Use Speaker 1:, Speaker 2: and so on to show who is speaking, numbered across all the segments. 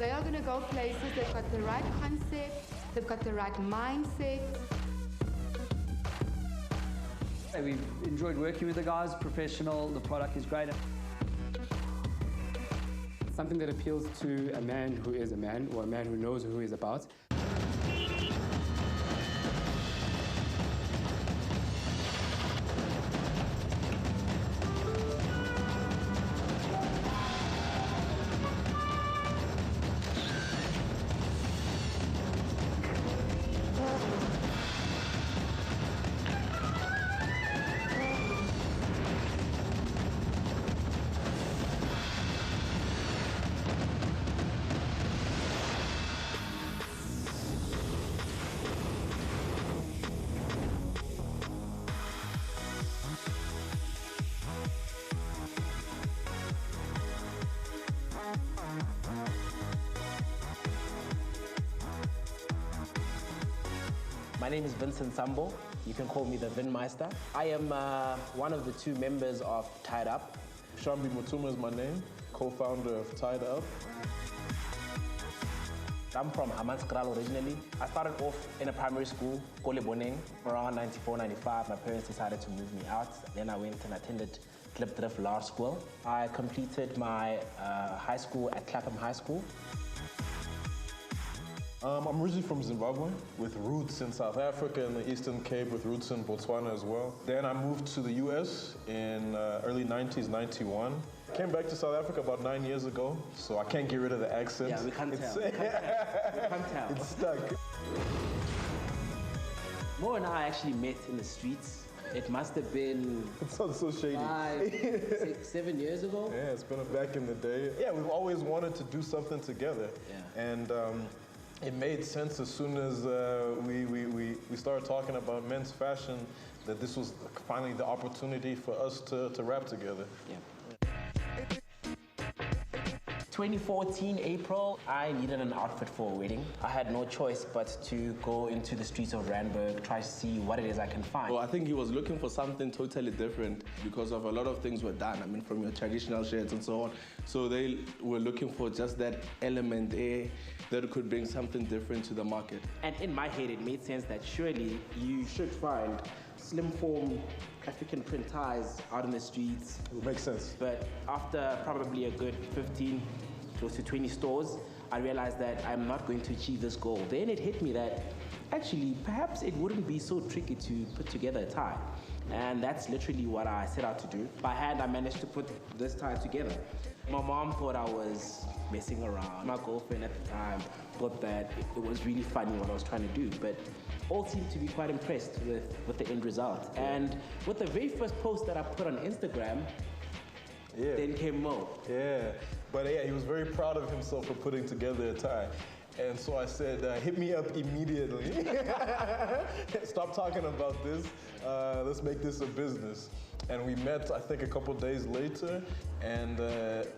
Speaker 1: They are going to go places. They've got the right concept. They've got the right mindset.
Speaker 2: We've enjoyed working with the guys, professional, the product is great.
Speaker 3: Something that appeals to a man who is a man, or a man who knows who he's about.
Speaker 4: My name is Vincent Sambo. You can call me the Vinmeister. I am one of the two members of Tied Up.
Speaker 5: Shambi Mutuma is my name, co-founder of Tied Up.
Speaker 4: I'm from Hammanskraal originally. I started off in a primary school, Kole Boneng, around 94, 95. My parents decided to move me out. Then I went and attended Klipdrift Law School. I completed my high school at Clapham High School.
Speaker 5: I'm originally from Zimbabwe with roots in South Africa and the Eastern Cape with roots in Botswana as well. Then I moved to the US in early 90s, 91. Came back to South Africa about 9 years ago, so I can't get rid of the accent.
Speaker 4: Yeah, we can't tell. We can't tell.
Speaker 5: It's stuck.
Speaker 4: Mo and I actually met in the streets. It must have been
Speaker 5: It sounds so shady.
Speaker 4: 5, 6, 7 years ago.
Speaker 5: Yeah, it's been back in the day. Yeah, we've always wanted to do something together.
Speaker 4: Yeah.
Speaker 5: And it made sense as soon as we started talking about men's fashion that this was finally the opportunity for us to rap together.
Speaker 4: Yeah. 2014 April, I needed an outfit for a wedding. I had no choice but to go into the streets of Randburg, try to see what it is I can find.
Speaker 6: Well, I think he was looking for something totally different because of a lot of things were done. I mean, from your traditional shirts and so on. So they were looking for just that element there that could bring something different to the market.
Speaker 4: And in my head, it made sense that surely you should find slim form African print ties out in the streets.
Speaker 5: It makes sense.
Speaker 4: But after probably a good 15, close to 20 stores, I realized that I'm not going to achieve this goal. Then it hit me that actually, perhaps it wouldn't be so tricky to put together a tie. And that's literally what I set out to do. By hand, I managed to put this tie together. My mom thought I was messing around. My girlfriend at the time thought that it was really funny what I was trying to do. But all seemed to be quite impressed with the end result. And with the very first post that I put on Instagram, then came Mo.
Speaker 5: Yeah, but yeah, he was very proud of himself for putting together a tie. And so I said, hit me up immediately. Stop talking about this. Let's make this a business. And we met, I think, a couple days later and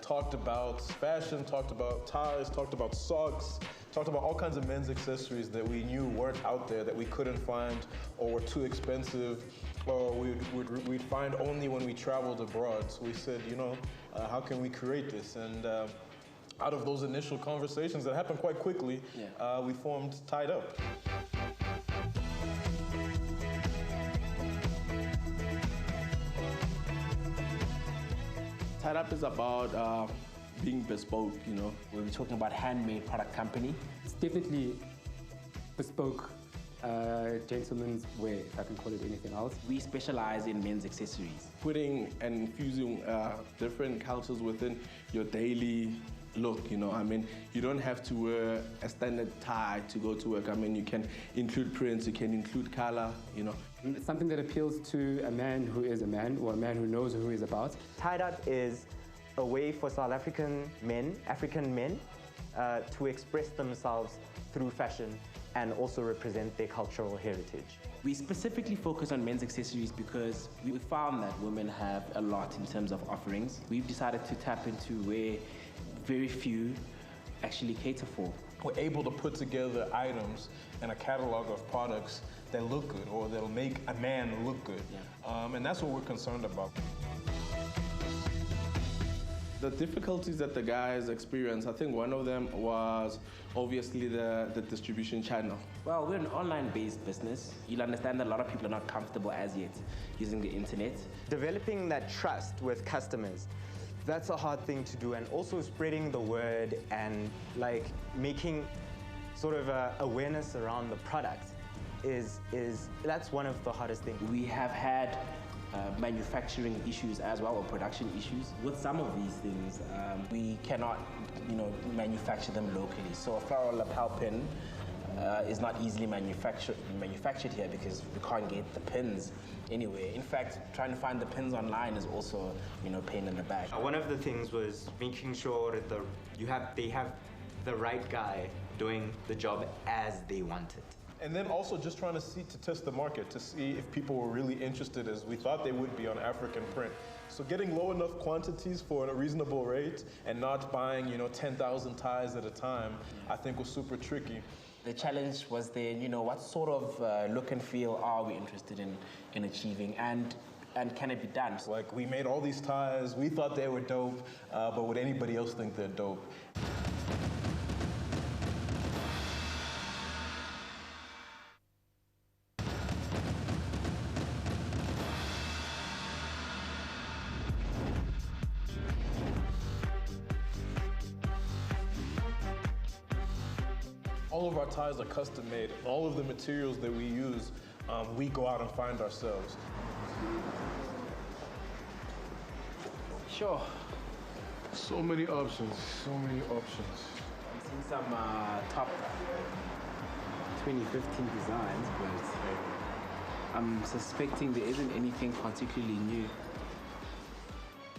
Speaker 5: talked about fashion, talked about ties, talked about socks, talked about all kinds of men's accessories that we knew weren't out there, that we couldn't find or were too expensive, or we'd find only when we traveled abroad. So we said, you know, how can we create this? And out of those initial conversations that happened quite quickly, we formed Tied Up.
Speaker 6: Tied Up is about being bespoke, you know.
Speaker 4: We were talking about Handmade product company.
Speaker 3: It's definitely bespoke gentleman's wear, if I can call it anything else.
Speaker 4: We specialize in men's accessories.
Speaker 6: Putting and infusing different cultures within your daily look, you know. I mean, you don't have to wear a standard tie to go to work. I mean, you can include prints, you can include color, you know.
Speaker 3: It's something that appeals to a man who is a man, or a man who knows who he's about.
Speaker 7: Tied Up is a way for South African men, to express themselves through fashion and also represent their cultural heritage.
Speaker 4: We specifically focus on men's accessories because we found that women have a lot in terms of offerings. We've decided to tap into where very few actually cater for.
Speaker 5: We're able to put together items and a catalog of products that look good or that'll make a man look good. And that's what we're concerned about.
Speaker 6: The difficulties that the guys experience, I think one of them was obviously the distribution channel.
Speaker 4: Well, we're an online-based business. You'll understand that a lot of people are not comfortable as yet using the internet.
Speaker 7: Developing that trust with customers, that's a hard thing to do, and also spreading the word and like making sort of awareness around the product that's one of the hardest things.
Speaker 4: We have had manufacturing issues as well, or production issues. With some of these things, we cannot, manufacture them locally. So a floral lapel pin is not easily manufactured here because we can't get the pins anywhere. In fact, trying to find the pins online is also, pain in the back.
Speaker 7: One of the things was making sure that they have the right guy doing the job as they want it.
Speaker 5: And then also just trying to test the market, to see if people were really interested as we thought they would be on African print. So getting low enough quantities for a reasonable rate and not buying, 10,000 ties at a time, I think was super tricky.
Speaker 4: The challenge was then, what sort of look and feel are we interested in achieving, and can it be done?
Speaker 5: Like, we made all these ties, we thought they were dope, but would anybody else think they're dope? All of our ties are custom made. All of the materials that we use, we go out and find ourselves.
Speaker 4: Sure.
Speaker 5: So many options, so many options.
Speaker 4: I've seen some top 2015 designs, but I'm suspecting there isn't anything particularly new.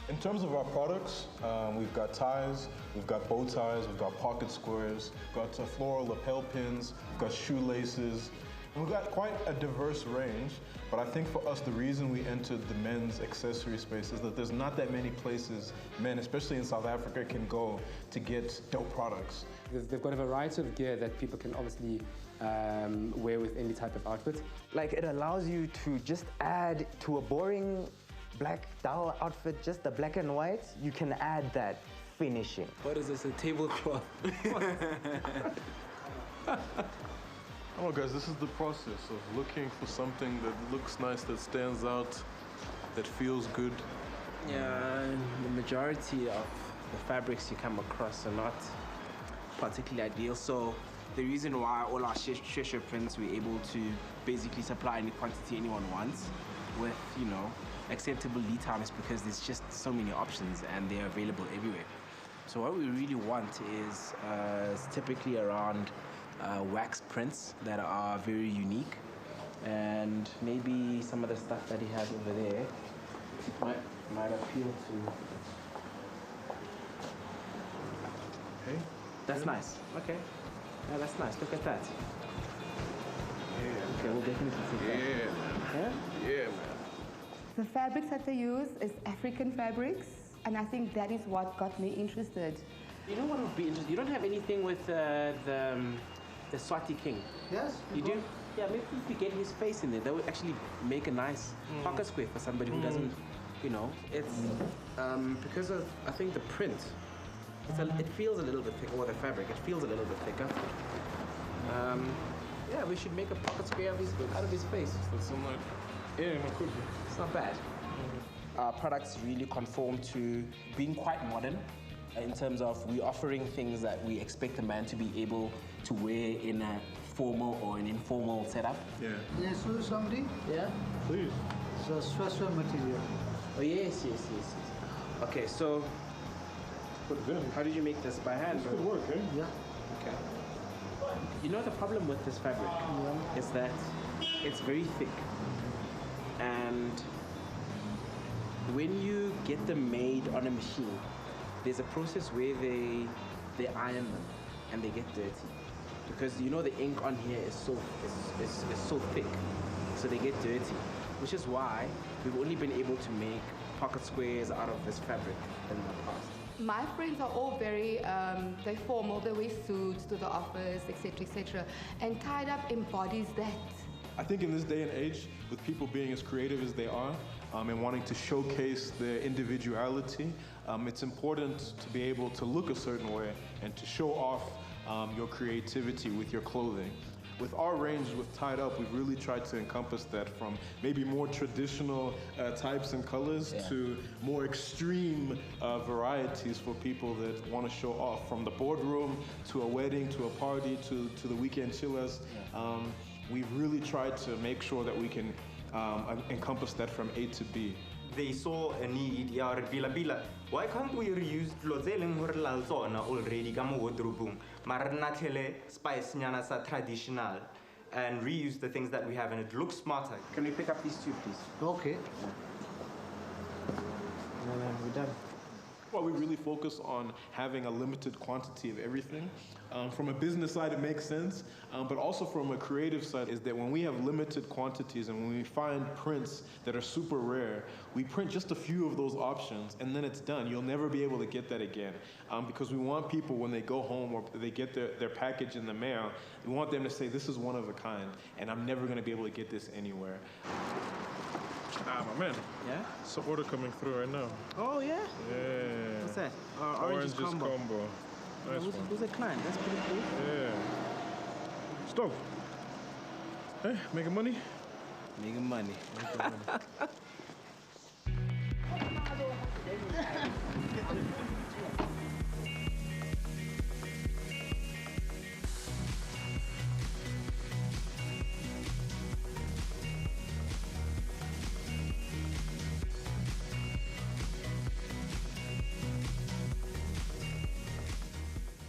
Speaker 5: In terms of our products, we've got ties, we've got bow ties, we've got pocket squares, we've got floral lapel pins, we've got shoelaces, and we've got quite a diverse range. But I think for us, the reason we entered the men's accessory space is that there's not that many places men, especially in South Africa, can go to get dope products.
Speaker 3: They've got a variety of gear that people can obviously wear with any type of outfit.
Speaker 7: Like, it allows you to just add to a boring black dowel outfit, just the black and white, you can add that finishing.
Speaker 4: What is this, a tablecloth?
Speaker 5: Oh, guys, this is the process of looking for something that looks nice, that stands out, that feels good.
Speaker 4: Yeah, the majority of the fabrics you come across are not particularly ideal. So the reason why all our share prints we're able to basically supply any quantity anyone wants with, acceptable lead time is because there's just so many options and they're available everywhere. So what we really want is typically around wax prints that are very unique, and maybe some of the stuff that he has over there might appeal to.
Speaker 5: Okay.
Speaker 4: That's nice. Okay. Yeah, that's nice. Look at that.
Speaker 5: Yeah.
Speaker 4: Okay, we'll definitely take that.
Speaker 5: Yeah. Yeah, man.
Speaker 1: The fabrics that they use is African fabrics, and I think that is what got me interested.
Speaker 4: You know what would be interesting? You don't have anything with the Swati King?
Speaker 8: Yes.
Speaker 4: You do? Yeah, maybe if we get his face in there, that would actually make a nice pocket square for somebody who doesn't, it's because of, I think, the print. It feels a little bit thicker, or the fabric, it feels a little bit thicker. Yeah, we should make a pocket square out of his face.
Speaker 5: That's something like, yeah, it could be.
Speaker 4: It's not bad. Our products really conform to being quite modern in terms of we offering things that we expect a man to be able to wear in a formal or an informal setup.
Speaker 5: Yeah.
Speaker 8: Can I show you something?
Speaker 4: Yeah?
Speaker 5: Please.
Speaker 8: It's a special material.
Speaker 4: Oh, yes. Okay, so how did you make this? By hand?
Speaker 5: Good work, eh?
Speaker 8: Yeah.
Speaker 4: Okay. You know the problem with this fabric is that it's very thick. And when you get them made on a machine, there's a process where they iron them and they get dirty. Because the ink on here is so thick, so they get dirty. Which is why we've only been able to make pocket squares out of this fabric in the past.
Speaker 1: My friends are all very, they're formal, they wear suits to the office, etc., etc. And tied up embodies that.
Speaker 5: I think in this day and age, with people being as creative as they are and wanting to showcase their individuality, it's important to be able to look a certain way and to show off your creativity with your clothing. With our range with Tied Up, we've really tried to encompass that from maybe more traditional types and colors to more extreme varieties for people that want to show off, from the boardroom to a wedding to a party to the weekend chillers. We've really tried to make sure that we can encompass that from A to B.
Speaker 7: They saw a need, why can't we reuse clothes already kama wardrobe mara natlele spice nyana sa traditional and reuse the things that we have and it looks smarter.
Speaker 4: Can we pick up these two, please?
Speaker 8: Okay.
Speaker 4: We're done.
Speaker 5: Well, we really focus on having a limited quantity of everything. From a business side, it makes sense, but also from a creative side is that when we have limited quantities and when we find prints that are super rare, we print just a few of those options and then it's done. You'll never be able to get that again because we want people, when they go home or they get their package in the mail, we want them to say, this is one of a kind and I'm never going to be able to get this anywhere.
Speaker 6: Ah, my man.
Speaker 4: Yeah?
Speaker 6: Some order coming through right now.
Speaker 4: Oh, yeah?
Speaker 6: Yeah.
Speaker 4: What's that?
Speaker 6: Oranges combo. Nice one.
Speaker 4: Who's a client? That's pretty cool.
Speaker 6: Yeah. Stop. Hey, making money?
Speaker 4: Making money.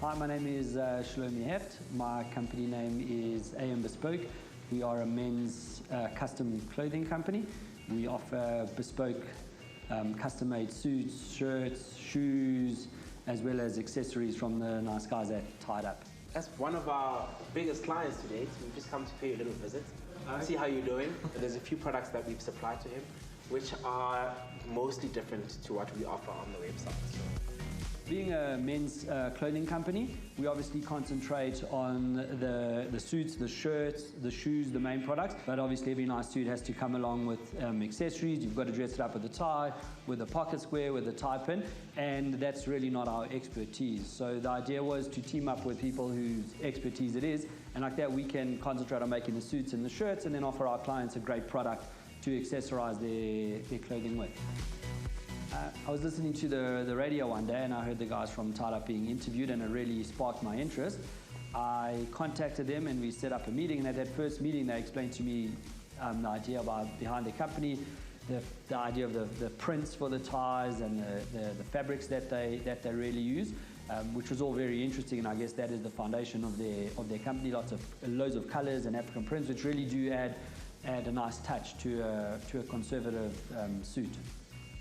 Speaker 2: Hi, my name is Shlomi Heft. My company name is Am Bespoke. We are a men's custom clothing company. We offer bespoke custom-made suits, shirts, shoes, as well as accessories from the nice guys at Tied Up.
Speaker 4: As one of our biggest clients today, so we've just come to pay you a little visit, see how you're doing. There's a few products that we've supplied to him, which are mostly different to what we offer on the website. So.
Speaker 2: Being a men's clothing company, we obviously concentrate on the suits, the shirts, the shoes, the main products. But obviously every nice suit has to come along with accessories. You've got to dress it up with a tie, with a pocket square, with a tie pin. And that's really not our expertise. So the idea was to team up with people whose expertise it is. And like that, we can concentrate on making the suits and the shirts and then offer our clients a great product to accessorize their clothing with. I was listening to the radio one day and I heard the guys from Tied Up being interviewed and it really sparked my interest. I contacted them and we set up a meeting, and at that first meeting they explained to me the idea behind their company, the idea of the prints for the ties and the fabrics that they really use, which was all very interesting, and I guess that is the foundation of their company. Loads of colors and African prints, which really do add a nice touch to a conservative suit.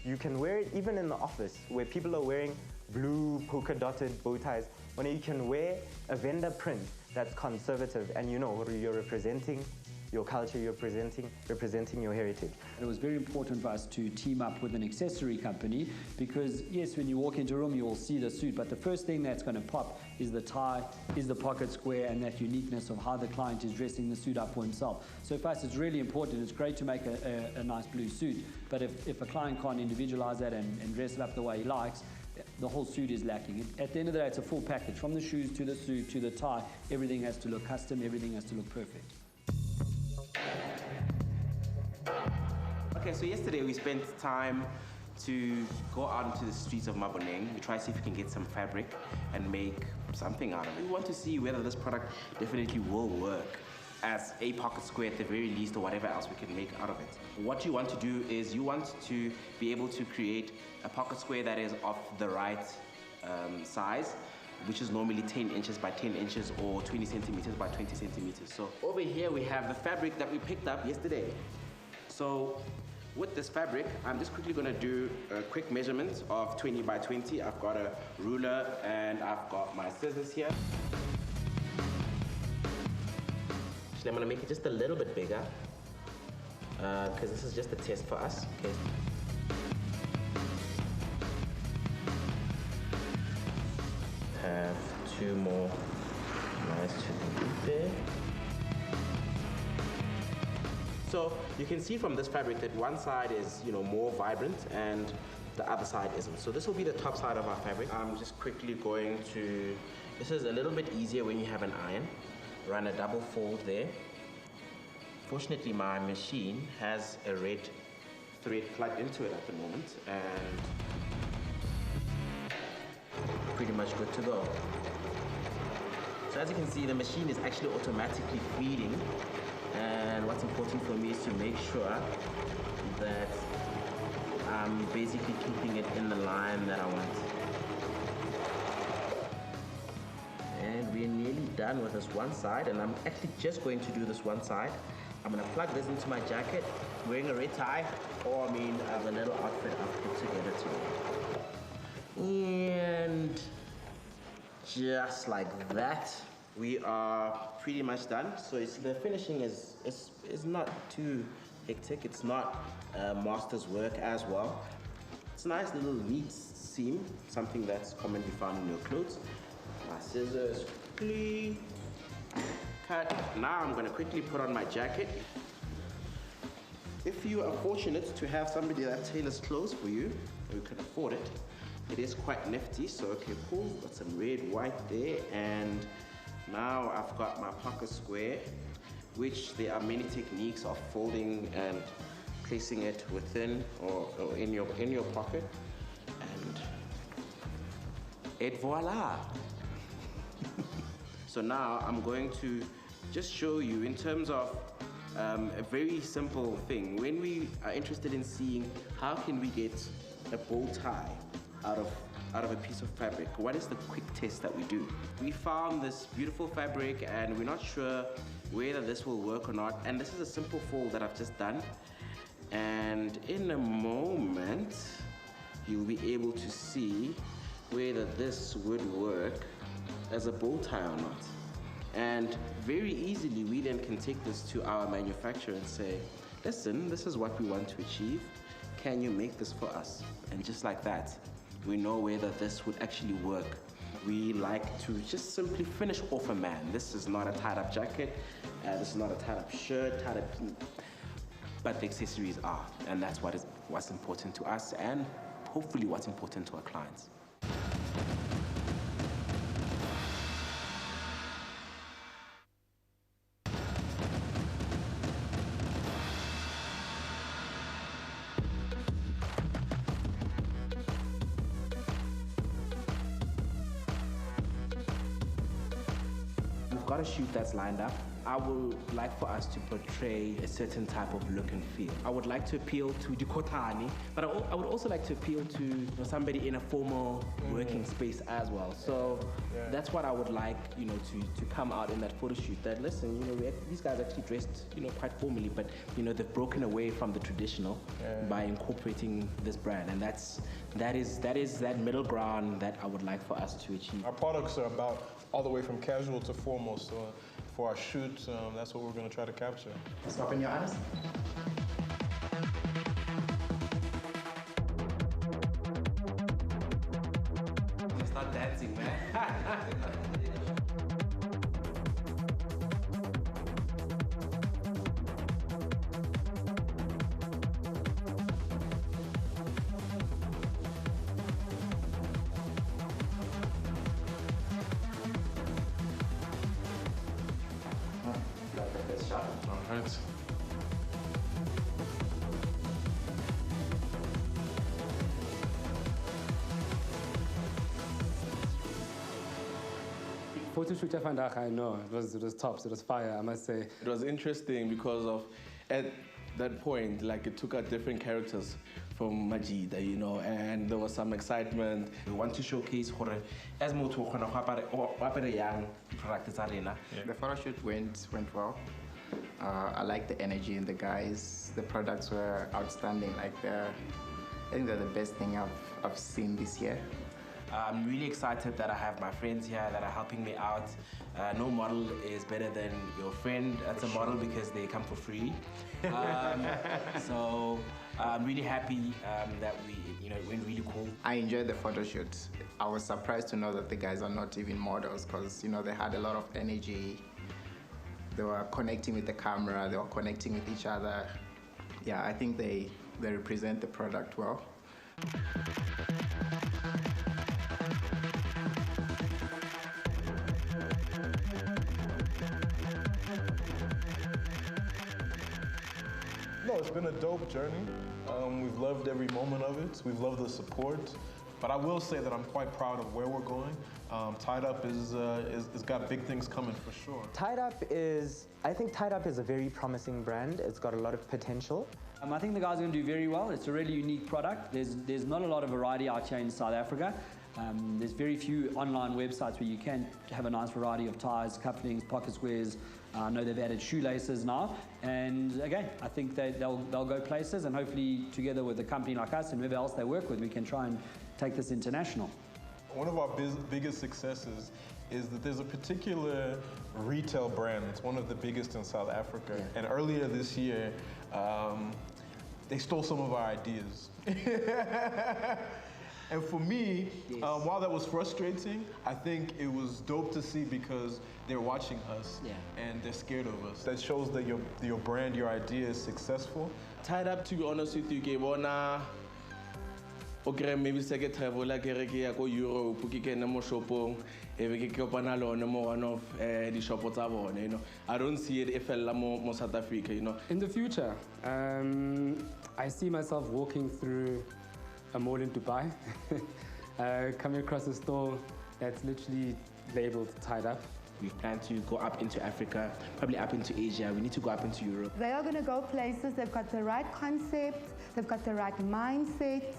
Speaker 7: You can wear it even in the office where people are wearing blue polka dotted bow ties. When you can wear a vendor print that's conservative and you know you're representing your culture, you're representing your heritage.
Speaker 2: It was very important for us to team up with an accessory company because, yes, when you walk into a room, you will see the suit, but the first thing that's going to pop is the tie, is the pocket square, and that uniqueness of how the client is dressing the suit up for himself. So for us, it's really important. It's great to make a nice blue suit, but if a client can't individualize that and dress it up the way he likes, the whole suit is lacking. At the end of the day, it's a full package. From the shoes to the suit to the tie, everything has to look custom, everything has to look perfect.
Speaker 4: Okay, so yesterday we spent time to go out into the streets of Maboneng. We try to see if we can get some fabric and make something out of it. We want to see whether this product definitely will work as a pocket square at the very least, or whatever else we can make out of it. What you want to do is you want to be able to create a pocket square that is of the right size, which is normally 10 inches by 10 inches or 20 centimeters by 20 centimeters. So over here we have the fabric that we picked up yesterday. So with this fabric, I'm just quickly gonna do a quick measurement of 20 by 20. I've got a ruler and I've got my scissors here. Actually, I'm gonna make it just a little bit bigger because this is just a test for us. Okay. Have two more nice chicken there. So you can see from this fabric that one side is, more vibrant and the other side isn't. So this will be the top side of our fabric. I'm just quickly going to, this is a little bit easier when you have an iron. Run a double fold there. Fortunately, my machine has a red thread plugged into it at the moment, and pretty much good to go. So as you can see, the machine is actually automatically feeding, and what's important for me is to make sure that I'm basically keeping it in the line that I want. And we're nearly done with this one side, and I'm actually just going to do this one side. I'm gonna plug this into my jacket, wearing a red tie, or I mean, I have a little outfit I've put together today. And just like that, we are pretty much done. So the finishing is not too hectic. It's not master's work as well. It's a nice little neat seam, something that's commonly found in your clothes. My scissors quickly cut. Now I'm gonna quickly put on my jacket. If you are fortunate to have somebody that tailors clothes for you, or you can afford it, it is quite nifty. So okay, cool, got some red, white there, and now I've got my pocket square, which there are many techniques of folding and placing it within or in your pocket, and voila. So now I'm going to just show you in terms of a very simple thing. When we are interested in seeing how can we get a bow tie out of a piece of fabric, what is the quick test that we do? We found this beautiful fabric and we're not sure whether this will work or not, and this is a simple fold that I've just done, and in a moment you'll be able to see whether this would work as a bow tie or not. And very easily we then can take this to our manufacturer and say, listen, this is what we want to achieve, can you make this for us? And just like that, we know whether this would actually work. We like to just simply finish off a man. This is not a tied up jacket, this is not a tied up shirt, tied up, but the accessories are, and that's what's important to us, and hopefully what's important to our clients. Got a shoot that's lined up. I would like for us to portray a certain type of look and feel. I would like to appeal to the kotani, but I would also like to appeal to somebody in a formal working space as well. So that's what I would like, to come out in that photo shoot. That listen, these guys actually dressed, quite formally, but they've broken away from the traditional by incorporating this brand, and that is that middle ground that I would like for us to achieve.
Speaker 5: Our products are about all the way from casual to formal, so for our shoot, that's what we're going to try to capture.
Speaker 4: Stop in your eyes. Start dancing, man.
Speaker 5: All right.
Speaker 3: Photoshoot vandaag, I know, it was tops, it was fire, I must say.
Speaker 6: It was interesting because of, at that point, like it took out different characters from Majida, and there was some excitement.
Speaker 4: We want to showcase as more to young product arena.
Speaker 9: The photo shoot went well. I like the energy in the guys. The products were outstanding. I think they're the best thing I've seen this year.
Speaker 4: I'm really excited that I have my friends here that are helping me out. No model is better than your friend. That's a model because they come for free. So I'm really happy that it went really cool.
Speaker 9: I enjoyed the photo shoot. I was surprised to know that the guys are not even models because they had a lot of energy. They were connecting with the camera. They were connecting with each other. Yeah, I think they represent the product well.
Speaker 5: No, it's been a dope journey. We've loved every moment of it. We've loved the support. But I will say that I'm quite proud of where we're going. Tied Up is got big things coming for sure.
Speaker 7: I think Tied Up is a very promising brand. It's got a lot of potential.
Speaker 2: I think the guys are going to do very well. It's a really unique product. There's not a lot of variety out here in South Africa. There's very few online websites where you can have a nice variety of ties, cufflinks, pocket squares. I know they've added shoelaces now. And again, I think they'll go places, and hopefully together with a company like us and whoever else they work with, we can try and take this international.
Speaker 5: One of our biggest successes is that there's a particular retail brand. It's one of the biggest in South Africa. Yeah. And earlier this year, they stole some of our ideas. And for me, yes. While that was frustrating, I think it was dope to see because they're watching us, yeah. And they're scared of us. That shows that your brand, your idea is successful.
Speaker 6: Tied Up, to be honest with you, okay, maybe second travel like I go Europe, ke kena mo shopong, ke kopana lona mo one of the shop tsa bona, you know. I don't see it efella mo South Africa, you know.
Speaker 3: In the future, I see myself walking through a mall in Dubai, coming across a store that's literally labeled Tied Up.
Speaker 4: We plan to go up into Africa, probably up into Asia. We need to go up into Europe.
Speaker 1: They are going to go places. They've got the right concept. They've got the right mindset.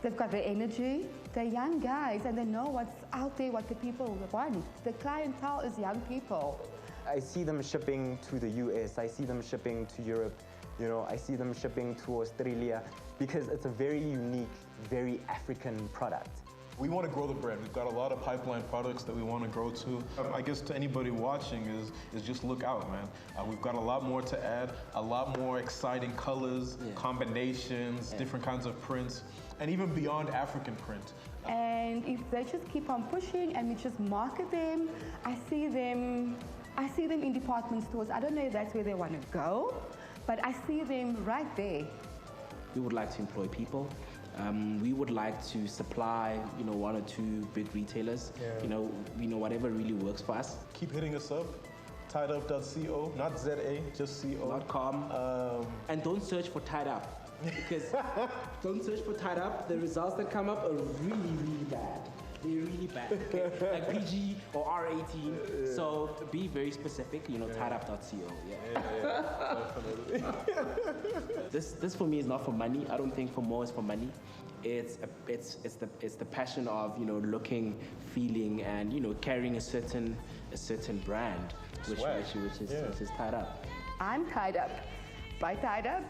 Speaker 1: They've got the energy. They're young guys and they know what's out there, what the people want. The clientele is young people.
Speaker 7: I see them shipping to the US. I see them shipping to Europe. You know, I see them shipping to Australia because it's a very unique, very African product.
Speaker 5: We want to grow the brand. We've got a lot of pipeline products that we want to grow to. I guess to anybody watching is just look out, man. We've got a lot more to add, a lot more exciting colors, yeah. Combinations, yeah. Different kinds of prints, and even beyond African print.
Speaker 1: And if they just keep on pushing and we just market them, I see them in department stores. I don't know if that's where they want to go, but I see them right there.
Speaker 4: We would like to employ people. We would like to supply, you know, 1 or 2 big retailers. Yeah. You know, whatever really works for us.
Speaker 5: Keep hitting us up. Tiedup.co, not ZA, just CO.
Speaker 4: .com. And don't search for Tied Up. Because don't search for Tied Up. The results that come up are really, really bad. They're really bad. Okay? Like PG or R18. Yeah. So be very specific. You know, yeah. Tiedup.co. Yeah. Definitely. This for me is not for money. I don't think for more is for money. It's the passion of, you know, looking, feeling, and, you know, carrying a certain brand, which is Tied Up.
Speaker 1: I'm tied up. By Tied Up.